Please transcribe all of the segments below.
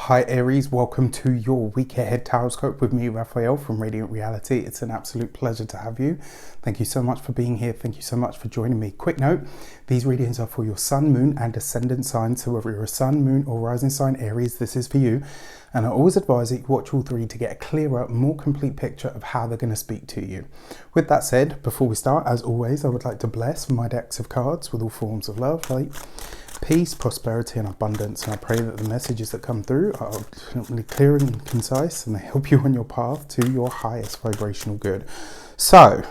Hi Aries, welcome to your week ahead horoscope with me, Raphael from Radiant Reality. It's an absolute pleasure to have you. Thank you so much for being here. Thank you so much for joining me. Quick note, these readings are for your sun, moon and ascendant sign. So whether you're a sun, moon or rising sign Aries, this is for you. And I always advise that you watch all three to get a clearer, more complete picture of how they're going to speak to you. With that said, before we start, as always, I would like to bless my decks of cards with all forms of love, light, peace, prosperity and abundance, and I pray that the messages that come through are absolutely clear and concise and they help you on your path to your highest vibrational good. So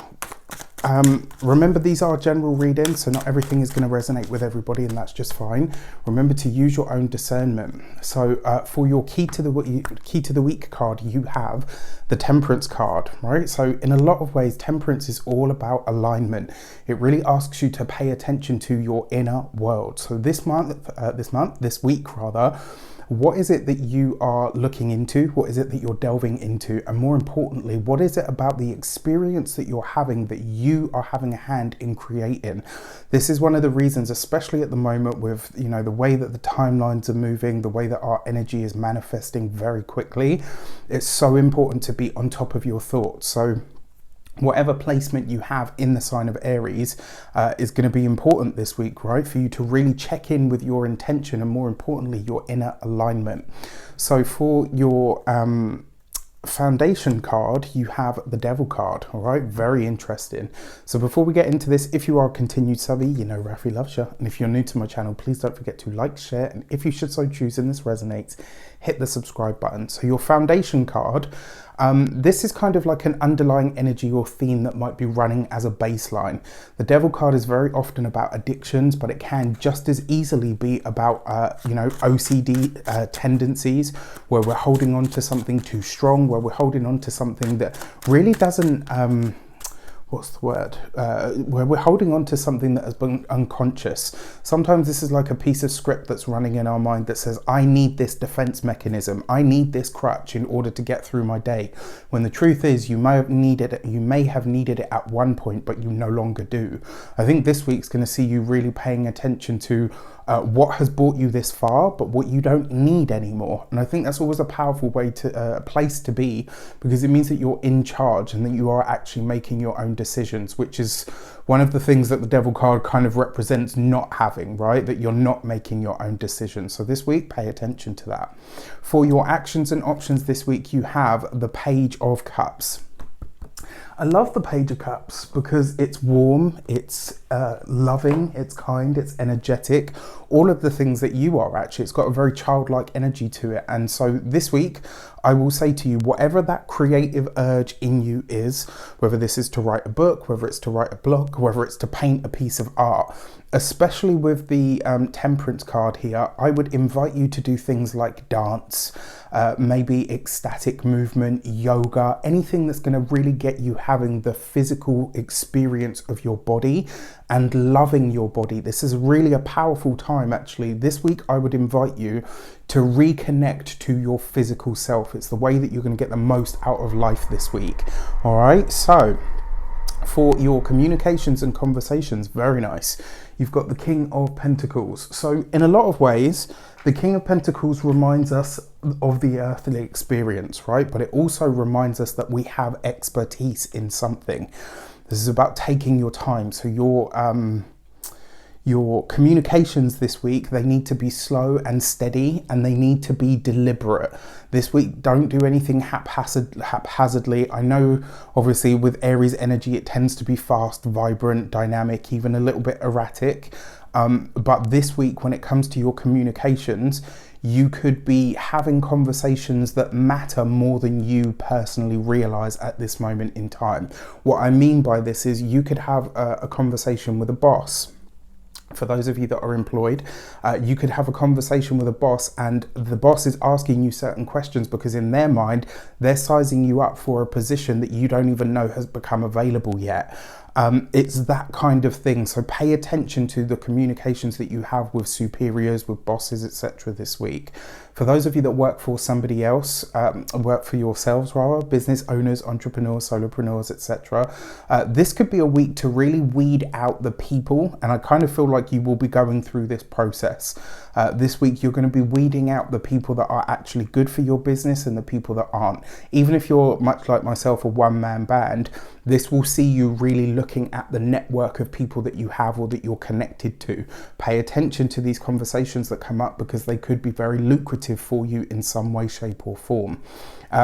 remember, these are general readings, so not everything is going to resonate with everybody, and that's just fine. Remember to use your own discernment. So for your key to the week card, you have the Temperance card, right? So in a lot of ways, Temperance is all about alignment. It really asks you to pay attention to your inner world. So this week, what is it that you are looking into? What is it that you're delving into? And more importantly, what is it about the experience that you're having that you are having a hand in creating? This is one of the reasons, especially at the moment with, the way that the timelines are moving, the way that our energy is manifesting very quickly, it's so important to be on top of your thoughts. So whatever placement you have in the sign of Aries is going to be important this week, right? For you to really check in with your intention and more importantly, your inner alignment. So for your foundation card, you have the Devil card, all right? Very interesting. So before we get into this, if you are a continued subby, Rafi loves you. And if you're new to my channel, please don't forget to like, share, and if you should so choose and this resonates, hit the subscribe button. So your foundation card, this is kind of like an underlying energy or theme that might be running as a baseline. The Devil card is very often about addictions, but it can just as easily be about, OCD tendencies, where we're holding on to something too strong, where we're holding on to something that really doesn't, where we're holding on to something that has been unconscious. Sometimes this is like a piece of script that's running in our mind that says, I need this defense mechanism, I need this crutch in order to get through my day. When the truth is, you may have needed it at one point, but you no longer do. I think this week's going to see you really paying attention to what has brought you this far, but what you don't need anymore. And I think that's always a powerful way to place to be, because it means that you're in charge and that you are actually making your own decisions, which is one of the things that the Devil card kind of represents not having, right? That you're not making your own decisions. So this week, pay attention to that. For your actions and options this week, you have the Page of Cups. I love the Page of Cups because it's warm, it's loving, it's kind, it's energetic, all of the things that you are actually. It's got a very childlike energy to it. And so this week, I will say to you, whatever that creative urge in you is, whether this is to write a book, whether it's to write a blog, whether it's to paint a piece of art, especially with the Temperance card here, I would invite you to do things like dance, maybe ecstatic movement, yoga, anything that's going to really get you having the physical experience of your body and loving your body. This is really a powerful time, actually. This week, I would invite you to reconnect to your physical self. It's the way that you're going to get the most out of life this week. All right, so for your communications and conversations, very nice. You've got the King of Pentacles. So in a lot of ways, the King of Pentacles reminds us of the earthly experience, right? But it also reminds us that we have expertise in something. This is about taking your time. So your communications this week, they need to be slow and steady, and they need to be deliberate. This week, don't do anything haphazardly. I know, obviously, with Aries energy, it tends to be fast, vibrant, dynamic, even a little bit erratic. But this week, when it comes to your communications, you could be having conversations that matter more than you personally realize at this moment in time. What I mean by this is you could have a conversation with a boss. For those of you that are employed, you could have a conversation with a boss and the boss is asking you certain questions because in their mind, they're sizing you up for a position that you don't even know has become available yet. It's that kind of thing. So pay attention to the communications that you have with superiors, with bosses, etc. this week. For those of you that work for somebody else, work for yourselves rather, business owners, entrepreneurs, solopreneurs, etc. This could be a week to really weed out the people, and I kind of feel like you will be going through this process. This week, you're going to be weeding out the people that are actually good for your business and the people that aren't. Even if you're much like myself, a one-man band, this will see you really looking at the network of people that you have or that you're connected to. Pay attention to these conversations that come up because they could be very lucrative for you in some way, shape or form.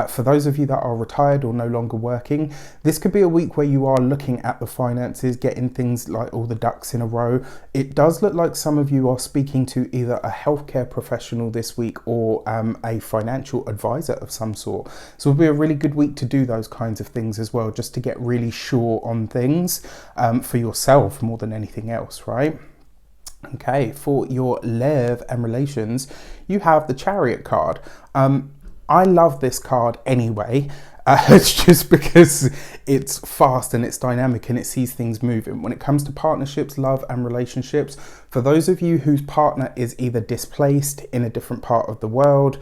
For those of you that are retired or no longer working, this could be a week where you are looking at the finances, getting things like all the ducks in a row. It does look like some of you are speaking to either a healthcare professional this week or a financial advisor of some sort. So it'll be a really good week to do those kinds of things as well, just to get really sure on things for yourself more than anything else, right? Okay, for your love and relations, you have the Chariot card. I love this card anyway. It's just because it's fast and it's dynamic and it sees things moving. When it comes to partnerships, love and relationships, for those of you whose partner is either displaced in a different part of the world,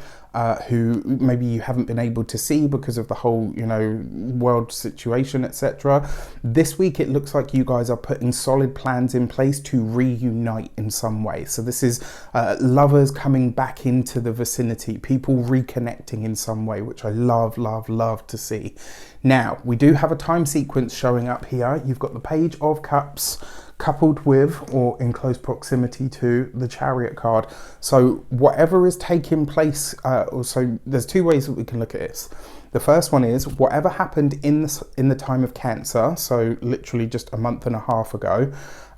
who maybe you haven't been able to see because of the whole, world situation, etc. This week, it looks like you guys are putting solid plans in place to reunite in some way. So this is lovers coming back into the vicinity, people reconnecting in some way, which I love, love, love to see. Now, we do have a time sequence showing up here. You've got the Page of Cups coupled with or in close proximity to the Chariot card. So whatever is taking place, also there's two ways that we can look at this. The first one is whatever happened in the time of Cancer, so literally just a month and a half ago,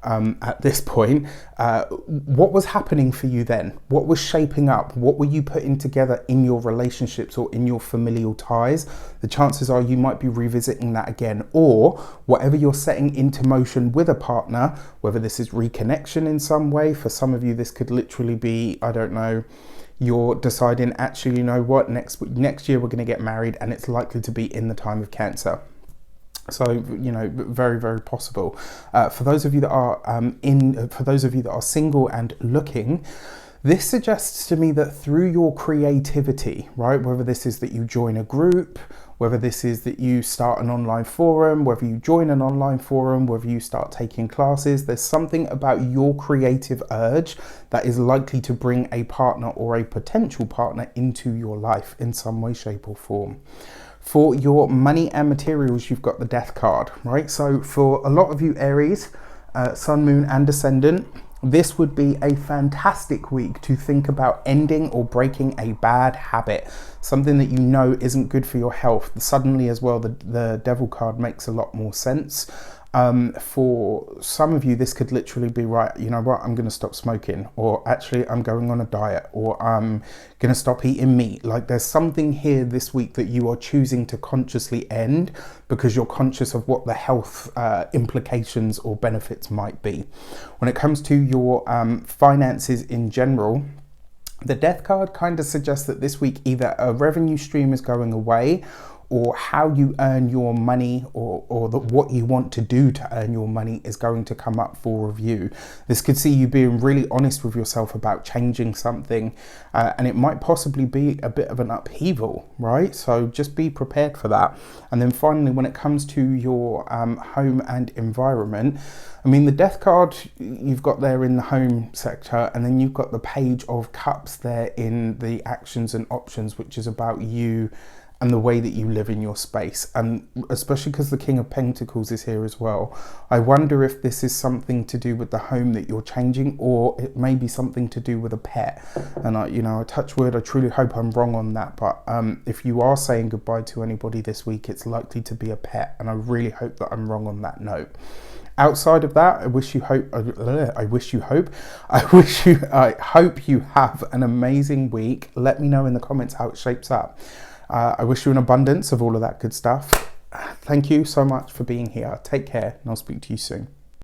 at this point, what was happening for you then? What was shaping up? What were you putting together in your relationships or in your familial ties? The chances are you might be revisiting that again, or whatever you're setting into motion with a partner, whether this is reconnection in some way. For some of you, this could literally be, I don't know, you're deciding, actually, you know what, next year we're going to get married, and it's likely to be in the time of Cancer. So, very, very possible. For those of you that are single and looking, this suggests to me that through your creativity, right, whether this is that you join a group, whether this is that you start an online forum, whether you join an online forum, whether you start taking classes, there's something about your creative urge that is likely to bring a partner or a potential partner into your life in some way, shape or form. For your money and materials, you've got the Death card, right? So for a lot of you Aries, Sun, Moon and Ascendant, this would be a fantastic week to think about ending or breaking a bad habit, something that you know isn't good for your health. Suddenly as well, the Devil card makes a lot more sense. For some of you, this could literally be, right, you know what, I'm going to stop smoking, or actually I'm going on a diet, or I'm going to stop eating meat. Like there's something here this week that you are choosing to consciously end because you're conscious of what the health implications or benefits might be. When it comes to your finances in general, the Death card kind of suggests that this week either a revenue stream is going away, or how you earn your money, or what you want to do to earn your money is going to come up for review. This could see you being really honest with yourself about changing something, and it might possibly be a bit of an upheaval, right? So just be prepared for that. And then finally, when it comes to your home and environment, I mean, the Death card you've got there in the home sector, and then you've got the Page of Cups there in the actions and options, which is about you and the way that you live in your space. And especially because the King of Pentacles is here as well, I wonder if this is something to do with the home that you're changing, or it may be something to do with a pet. And I touch wood, I truly hope I'm wrong on that, but if you are saying goodbye to anybody this week, it's likely to be a pet, and I really hope that I'm wrong on that note. Outside of that, I hope you have an amazing week. Let me know in the comments how it shapes up. I wish you an abundance of all of that good stuff. Thank you so much for being here. Take care, and I'll speak to you soon.